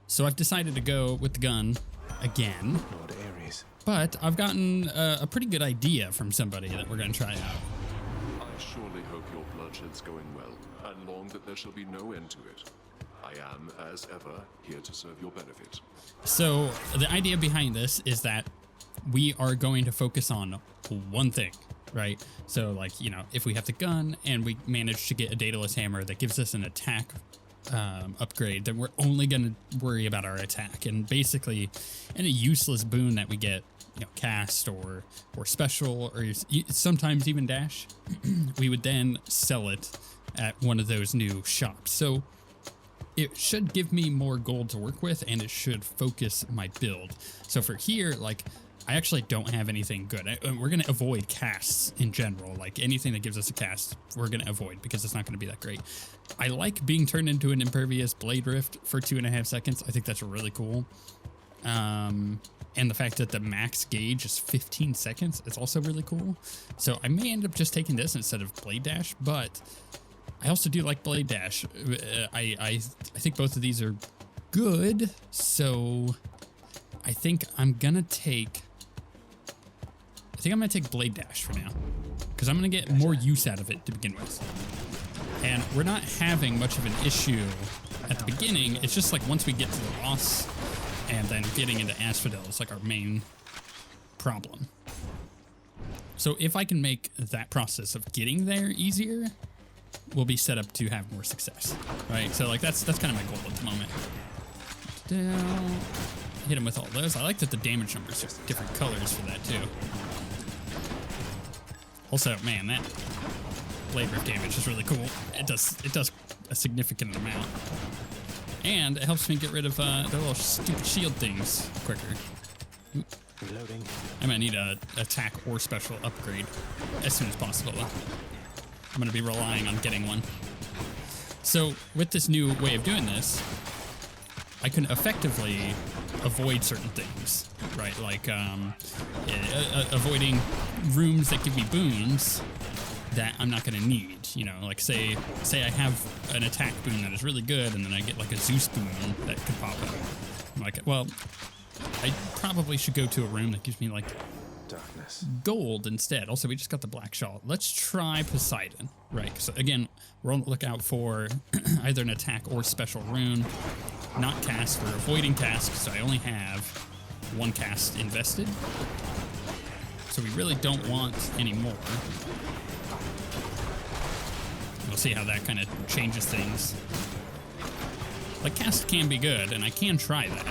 So I've decided to go with the gun again, Lord Ares. but I've gotten a pretty good idea from somebody that we're going to try out. I surely hope your bloodshed's going well, and long that there shall be no end to it. I am, as ever, here to serve your benefit. So the idea behind this is that we are going to focus on one thing, right? So like, you know, if we have the gun and we manage to get a daedalus hammer that gives us an attack upgrade, then we're only going to worry about our attack. And basically any useless boon that we get, you know, cast or special or sometimes even dash, we would then sell it at one of those new shops. So it should give me more gold to work with, and it should focus my build. So for here, like, I actually don't have anything good. We're going to avoid casts in general. Like, anything that gives us a cast, we're going to avoid because it's not going to be that great. I like being turned into an impervious blade rift for 2.5 seconds. I think that's really cool. And the fact that the max gauge is 15 seconds, it's also really cool. So I may end up just taking this instead of blade dash, but I also do like blade dash. I think both of these are good, so I think I'm gonna take blade dash for now, because I'm gonna get more use out of it to begin with. And we're not having much of an issue at the beginning. It's just like once we get to the boss and then getting into Asphodel is like our main problem. So if I can make that process of getting there easier, we'll be set up to have more success, right? So like that's kind of my goal at the moment. Down. Hit him with all those. I like that the damage numbers are different colors for that too. Also, man, that blade rift damage is really cool. It does a significant amount, and it helps me get rid of the little stupid shield things quicker. Oop. Reloading. I might need a attack or special upgrade as soon as possible, though. I'm going to be relying on getting one. So with this new way of doing this, I can effectively avoid certain things, right? Like avoiding rooms that give me boons that I'm not going to need. You know, like say I have an attack boon that is really good, and then I get like a Zeus boon that could pop up. I'm like, well, I probably should go to a room that gives me like Darkness. gold instead. Also, we just got the black shawl. Let's try Poseidon, right? So again, we're on the lookout for either an attack or special rune. Not cast, we're avoiding cast, so I only have one cast invested. So we really don't want any more. We'll see how that kind of changes things. Like, cast can be good, and I can try that.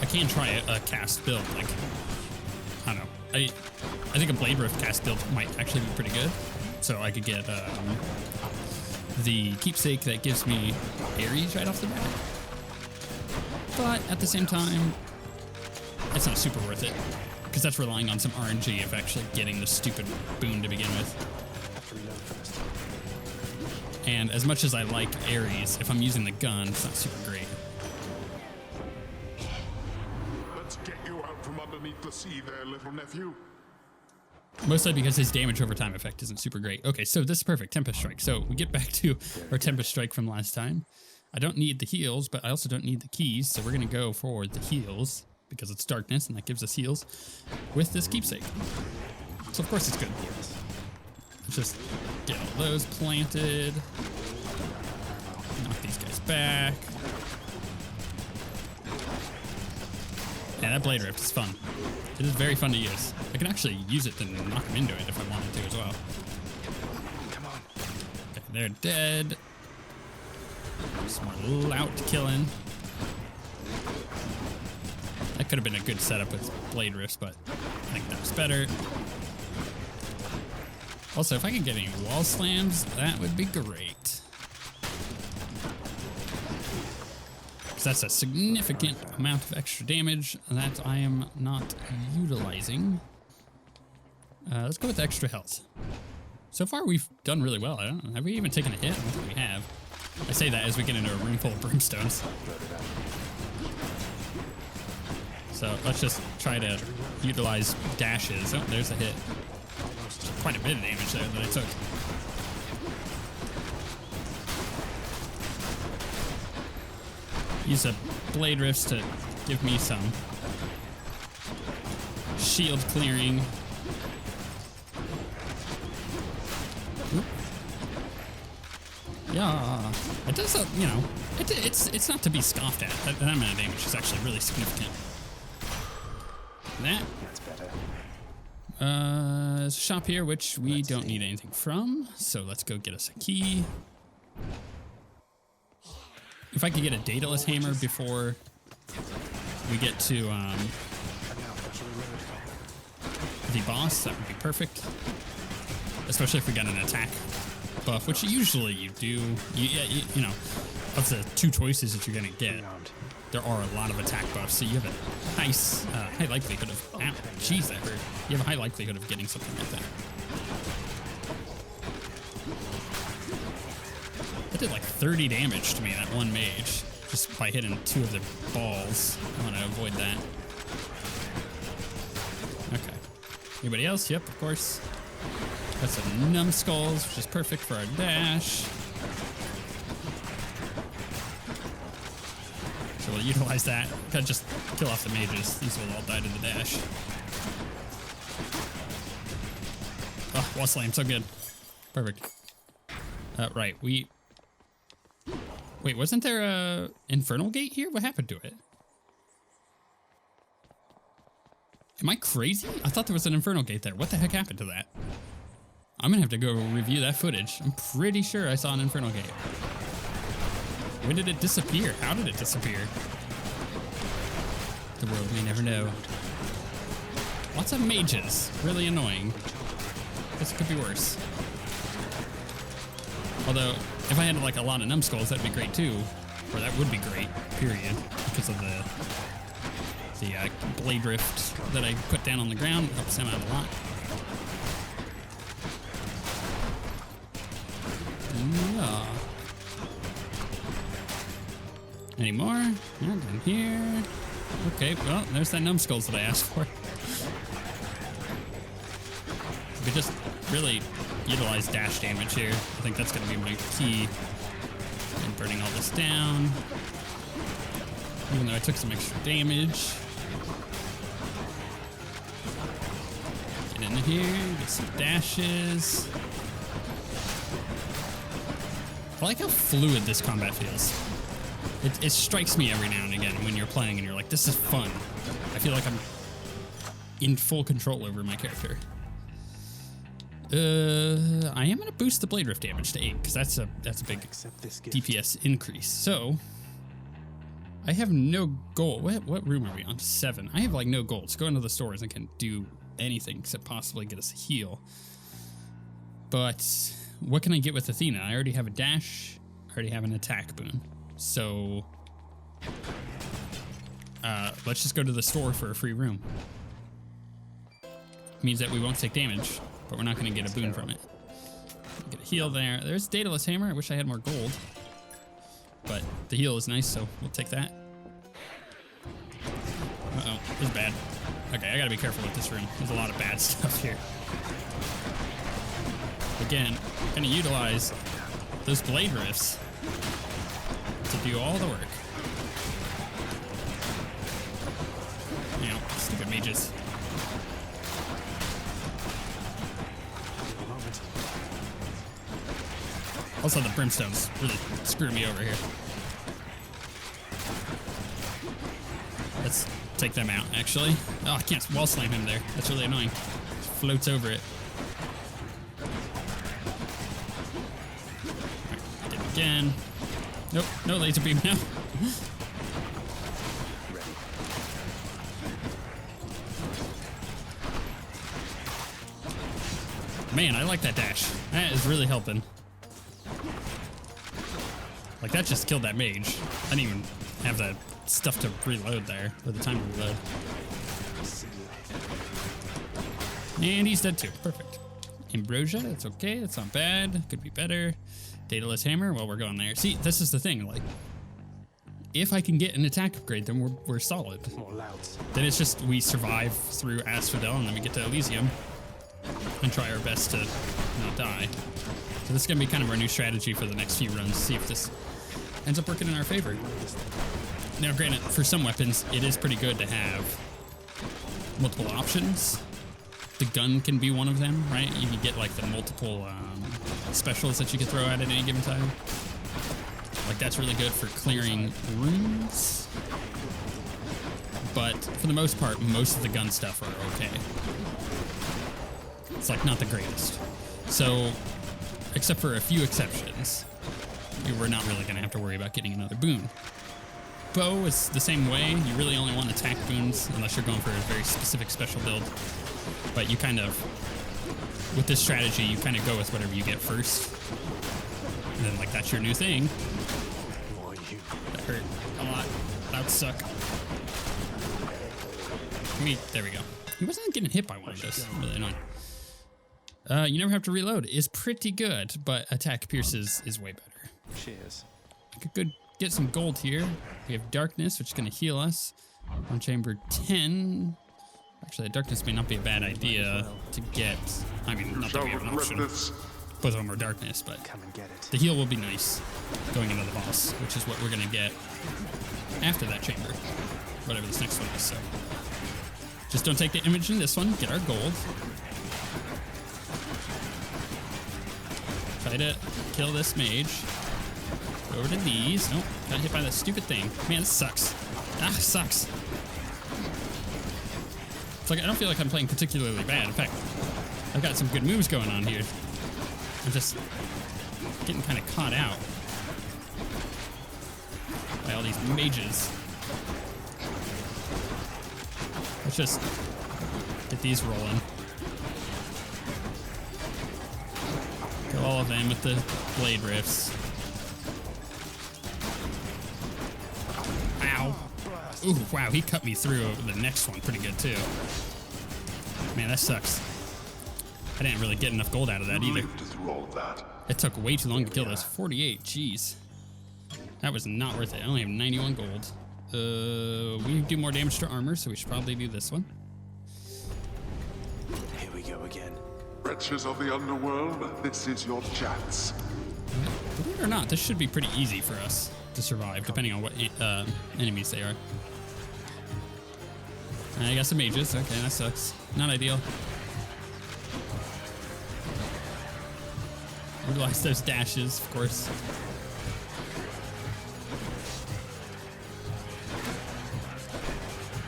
I can try a cast build, like, I don't know. I think a Blade Rift cast build might actually be pretty good. So I could get the keepsake that gives me Ares right off the bat. But at the same time, it's not super worth it, because that's relying on some RNG of actually getting the stupid boon to begin with. Have to reload first. And as much as I like Ares, if I'm using the gun, it's not super great. Let's get you out from underneath the sea there, little nephew. Mostly because his damage over time effect isn't super great. Okay, so this is perfect. Tempest Strike. So we get back to our Tempest Strike from last time. I don't need the heals, but I also don't need the keys, so we're going to go for the heals, because it's darkness, and that gives us heals, with this keepsake. So of course it's good. Let's just get all those planted. Knock these guys back. Yeah, that Blade Rift is fun. It is very fun to use. I can actually use it to knock them into it if I wanted to as well. Come on. Okay, they're dead. Some more lout killing. That could have been a good setup with Blade Rifts, but I think that was better. Also, if I could get any wall slams, that would be great. Because that's a significant amount of extra damage that I am not utilizing. Let's go with extra health. So far, we've done really well. I don't know. Have we even taken a hit? I don't think we have. I say that as we get into a room full of brimstones. So let's just try to utilize dashes. Oh, there's a hit. Quite a bit of damage there that I took. use a blade rifts to give me some shield clearing. Oop. Yeah, it does. You know, it's not to be scoffed at. That amount of damage is actually really significant. That. That's better. There's a shop here, which we don't need anything from. So let's go get us a key. If I could get a dataless hammer before we get to the boss, that would be perfect. Especially if we got an attack buff, which usually you do. You know, of the two choices that you're gonna get, there are a lot of attack buffs, so you have a nice, high likelihood of. Ow, jeez, that hurt. You have a high likelihood of getting something like that. That did like 30 damage to me, that one mage, just by hitting 2 of the balls. I want to avoid that. Okay. Anybody else? Yep, of course. Got some numbskulls, which is perfect for our dash. So we'll utilize that. Gotta just kill off the mages. These will all die to the dash. Oh, wall slam, so good. Perfect. Right, Wait, wasn't there a infernal gate here? What happened to it? Am I crazy? I thought there was an infernal gate there. What the heck happened to that? I'm gonna have to go review that footage. I'm pretty sure I saw an infernal gate. When did it disappear? How did it disappear? The world may never know. Lots of mages. Really annoying. Guess it could be worse. Although, if I had like a lot of numbskulls, that'd be great too. Or that would be great, period. Because of the blade rift that I put down on the ground. Helps them out a lot. Yeah. Any more? Not in here. Okay, well, there's that numbskulls that I asked for. We could just really utilize dash damage here. I think that's going to be my key in burning all this down. Even though I took some extra damage. Get in here, get some dashes. I like how fluid this combat feels. It strikes me every now and again when you're playing and you're like, this is fun. I feel like I'm in full control over my character. I am gonna boost the blade rift damage to 8 because that's a big DPS increase. So I have no gold. What room are we on? 7. I have like no gold. So go into the stores and can do anything except possibly get us a heal. But what can I get with Athena? I already have a dash. I already have an attack boon. So let's just go to the store for a free room. Means that we won't take damage, but we're not going to get a boon from it. Get a heal there. There's dataless hammer. I wish I had more gold, but the heal is nice, so we'll take that. Uh-oh, this is bad. Okay, I got to be careful with this room. There's a lot of bad stuff here. Again, going to utilize those blade rifts to do all the work. You know, stupid mages. Also, the brimstones really screw me over here. Let's take them out, actually. Oh, I can't wall slam him there. That's really annoying. Just floats over it. Right, get it again. Nope, no laser beam now. Man, I like that dash. That is really helping. Like, that just killed that mage. I didn't even have the stuff to reload there, or the time to reload. And he's dead too. Perfect. Ambrosia, that's okay. That's not bad. Could be better. Dataless hammer, well, we're going there. See, this is the thing. Like, if I can get an attack upgrade, then we're solid. Then it's just we survive through Asphodel, and then we get to Elysium and try our best to not die. So this is going to be kind of our new strategy for the next few runs. See if this ends up working in our favor. Now, granted, for some weapons, it is pretty good to have multiple options. The gun can be one of them, right? You can get like the multiple specials that you can throw out at any given time. Like that's really good for clearing rooms. But for the most part, most of the gun stuff are okay. It's like not the greatest. So, except for a few exceptions, we're not really going to have to worry about getting another boon. Bow is the same way. You really only want attack boons unless you're going for a very specific special build. But you kind of, with this strategy, you kind of go with whatever you get first. And then like that's your new thing. Who are you? That hurt a lot. That would suck. There we go. He wasn't getting hit by one of those. Really annoying. You never have to reload. Is pretty good, but attack pierces is way better. Cheers. I could get some gold here. We have darkness, which is going to heal us. On chamber 10. Actually, darkness may not be a bad idea to get. I mean, not that we have an option. Both of them are darkness, but Come and get it. the heal will be nice going into the boss, which is what we're going to get after that chamber. Whatever this next one is, so. Just don't take the image in this one. Get our gold. Try to kill this mage. Go over to these. Nope, got hit by that stupid thing. Man, this sucks. Ah, sucks. It's like I don't feel like I'm playing particularly bad. In fact, I've got some good moves going on here. I'm just getting kind of caught out by all these mages. Let's just get these rolling. Kill all of them with the blade rifts. Ow. Ooh, wow, he cut me through the next one pretty good too. Man, that sucks. I didn't really get enough gold out of that either. It took way too long to kill those. 48, jeez. That was not worth it. I only have 91 gold. We do more damage to armor, so we should probably do this one. Here we go again. Wretches of the underworld, this is your chance. Believe it or not, this should be pretty easy for us to survive, depending on what enemies they are. I got some mages. Okay, that sucks. Not ideal. Realize there's dashes, of course.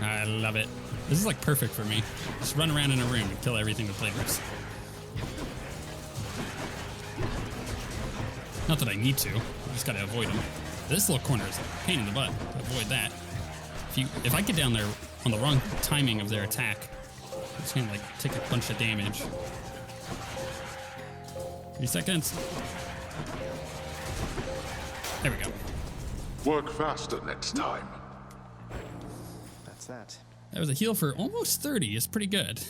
I love it. This is like perfect for me. Just run around in a room and kill everything with blade rifts. Not that I need to. I just gotta avoid them. This little corner is a pain in the butt to avoid that. If I get down there on the wrong timing of their attack, it's gonna like take a bunch of damage. 3 seconds. There we go. Work faster next time. That's that. That was a heal for almost 30. It's pretty good.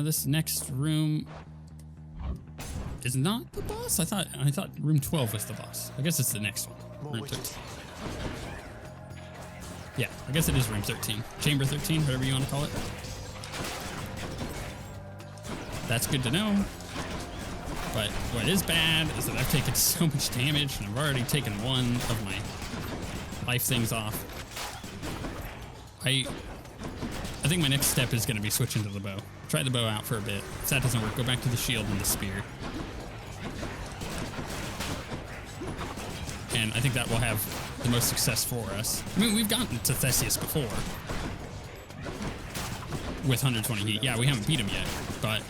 This next room is not the boss. I thought room 12 was the boss. I guess it's the next one. Room 13. Yeah, I guess it is room 13. Chamber 13, whatever you want to call it. That's good to know. But what is bad is that I've taken so much damage and I've already taken one of my life things off. I think my next step is going to be switching to the bow. Try the bow out for a bit. If that doesn't work, go back to the shield and the spear. And I think that will have the most success for us. I mean, we've gotten to Theseus before with 120 heat. Yeah, we haven't beat him yet, but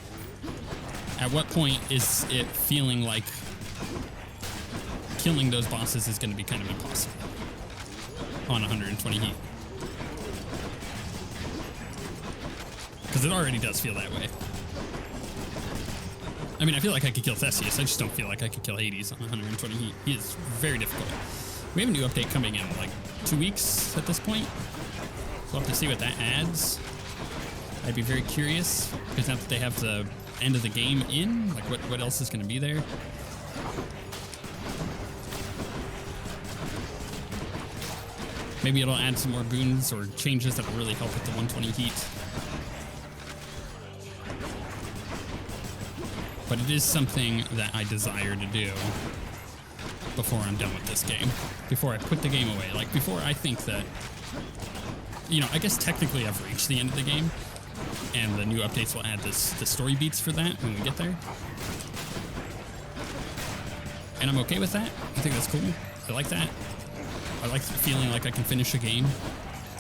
at what point is it feeling like killing those bosses is going to be kind of impossible on 120 heat? Because it already does feel that way. I mean, I feel like I could kill Theseus. I just don't feel like I could kill Hades on 120 heat. He is very difficult. We have a new update coming in like 2 weeks at this point. So we'll have to see what that adds. I'd be very curious, because now that they have the end of the game in, like what else is going to be there? Maybe it'll add some more boons or changes that will really help with the 120 heat. But it is something that I desire to do. before I'm done with this game. Before I put the game away. Like, before I think that... You know, I guess technically I've reached the end of the game. And the new updates will add the story beats for that when we get there. And I'm okay with that. I think that's cool. I like that. I like feeling like I can finish a game.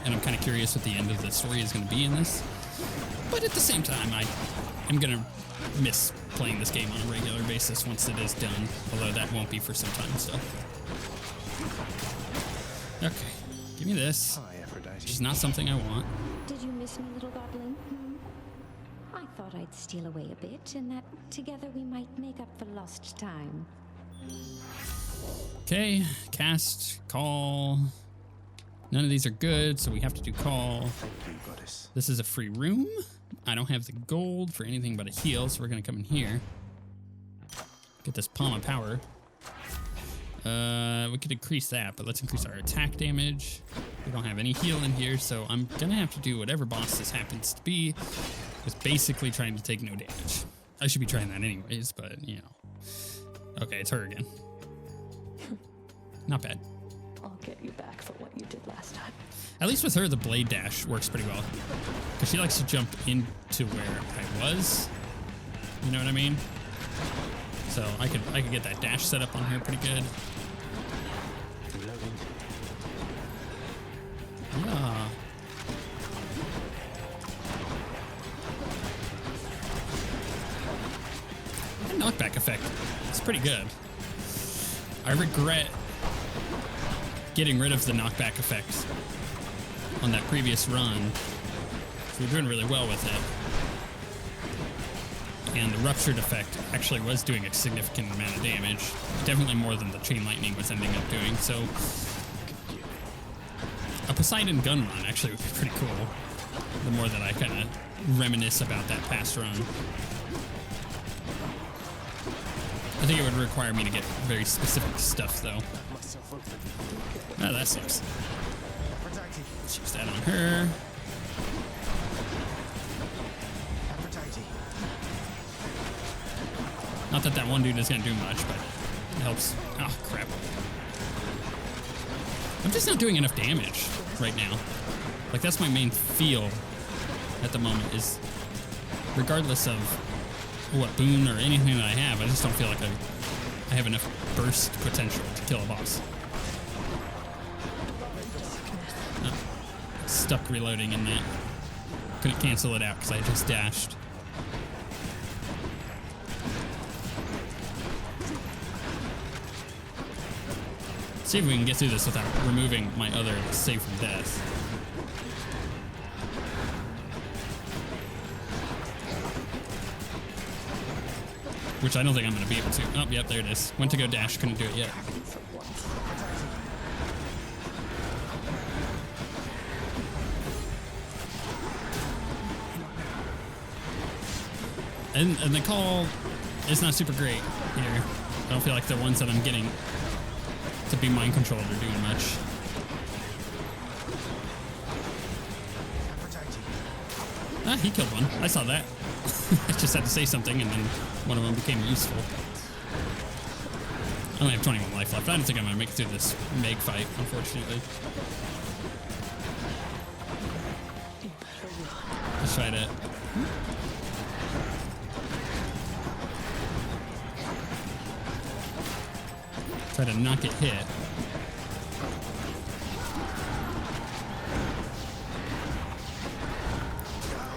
And I'm kind of curious what the end of the story is going to be in this. But at the same time, I am going to miss playing this game on a regular basis once it is done. Although that won't be for some time still. Okay. Give me this. Hi, Aphrodite. Which is not something I want. Did you miss me, little godling? I thought I'd steal away a bit, and that together we might make up for lost time. Okay. Cast. Call. None of these are good, so we have to do call. Thank you, goddess. This is a free room. I don't have the gold for anything but a heal, so we're going to come in here. Get this palm of power. We could increase that, but let's increase our attack damage. We don't have any heal in here, so I'm going to have to do whatever boss this happens to be. With basically trying to take no damage. I should be trying that anyways, but, you know. Okay, it's her again. Not bad. I'll get you back for what you did last time. At least with her, the blade dash works pretty well. Because she likes to jump into where I was. You know what I mean? So I could get that dash set up on her pretty good. Reloading. Yeah. That knockback effect. It's pretty good. I regret getting rid of the knockback effects on that previous run. So we're doing really well with it. And the ruptured effect actually was doing a significant amount of damage. Definitely more than the chain lightning was ending up doing. So a Poseidon gun run actually would be pretty cool. The more that I kind of reminisce about that past run. I think it would require me to get very specific stuff though. Oh, that sucks. Let's use that on her. Not that that one dude is going to do much, but it helps. Oh, crap. I'm just not doing enough damage right now. Like, that's my main feel at the moment is regardless of what boon or anything that I have, I just don't feel like I have enough burst potential to kill a boss. Oh, stuck reloading in that. Couldn't cancel it out because I just dashed. See if we can get through this without removing my other save from death. Which I don't think I'm going to be able to. Oh, yep, there it is. Went to go dash, couldn't do it yet. And the call is not super great here. I don't feel like the ones that I'm getting to be mind controlled are doing much. Ah, he killed one. I saw that. I just had to say something, and then one of them became useful. I only have 21 life left. I don't think I'm going to make it through this Meg fight, unfortunately. Let's try to... Try to not get hit.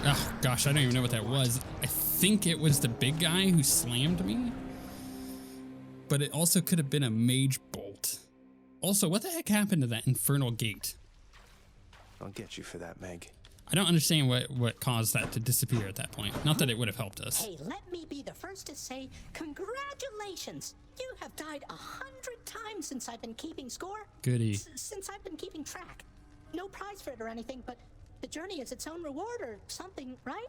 Oh, gosh, I don't even know what that was. I think it was the big guy who slammed me. But it also could have been a mage bolt. Also, what the heck happened to that infernal gate? I'll get you for that, Meg. I don't understand what caused that to disappear at that point. Not that it would have helped us. Hey, let me be the first to say congratulations. You have died 100 times since I've been keeping score. Goody. Since I've been keeping track. No prize for it or anything, but the journey is its own reward or something, right?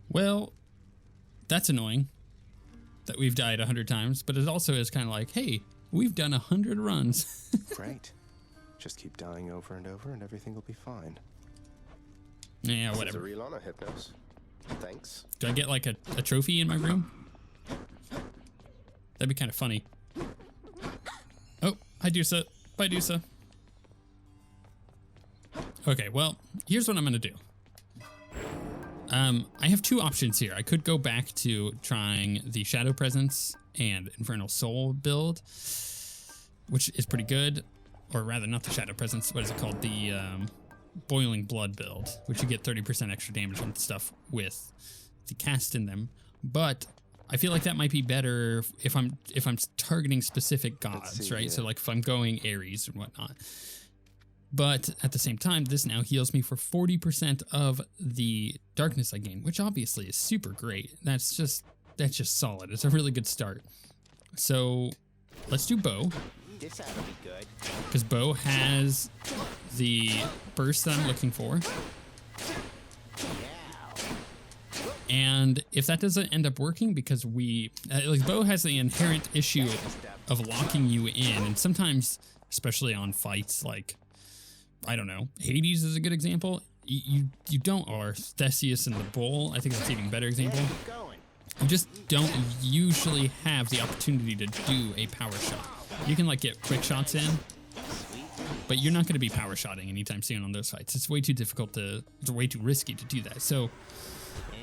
Well, that's annoying that we've died 100 times, but it also is kind of like, hey, we've done 100 runs. Great. Just keep dying over and over and everything will be fine. Yeah, This is a whatever. real honor, Hypnos. Thanks. Do I get like a trophy in my room? That'd be kind of funny. Hi, Dusa. Bye, Dusa. Okay, well, here's what I'm going to do. I have two options here. I could go back to trying the Shadow Presence and Infernal Soul build, which is pretty good. Or rather, not the Shadow Presence. What is it called? The Boiling Blood build, which you get 30% extra damage on stuff with the cast in them. But I feel like that might be better if I'm targeting specific gods, right? So like if I'm going Ares and whatnot. But at the same time, this now heals me for 40% of the darkness I gain, which obviously is super great. That's just solid. It's a really good start. So let's do bow. This ought to be good. Because bow has the burst that I'm looking for. And if that doesn't end up working, because like bow has the inherent issue of locking you in, and sometimes, especially on fights like, I don't know, Hades is a good example. You don't, or Theseus in the Bull, I think that's an even better example. You just don't usually have the opportunity to do a power shot. You can like get quick shots in, but you're not going to be power shotting anytime soon on those fights. It's way too difficult it's way too risky to do that. So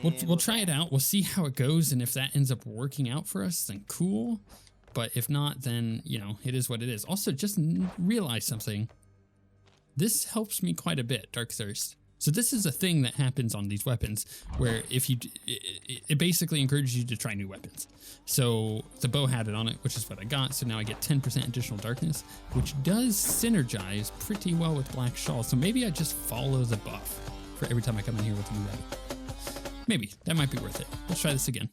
we'll try it out. We'll see how it goes. And if that ends up working out for us, then cool. But if not, then, you know, it is what it is. Also, just realize something. This helps me quite a bit, Dark Thirst. So this is a thing that happens on these weapons where if it basically encourages you to try new weapons. So the bow had it on it, which is what I got. So now I get 10% additional darkness, which does synergize pretty well with Black Shawl. So maybe I just follow the buff for every time I come in here with a new weapon. Maybe that might be worth it. Let's try this again.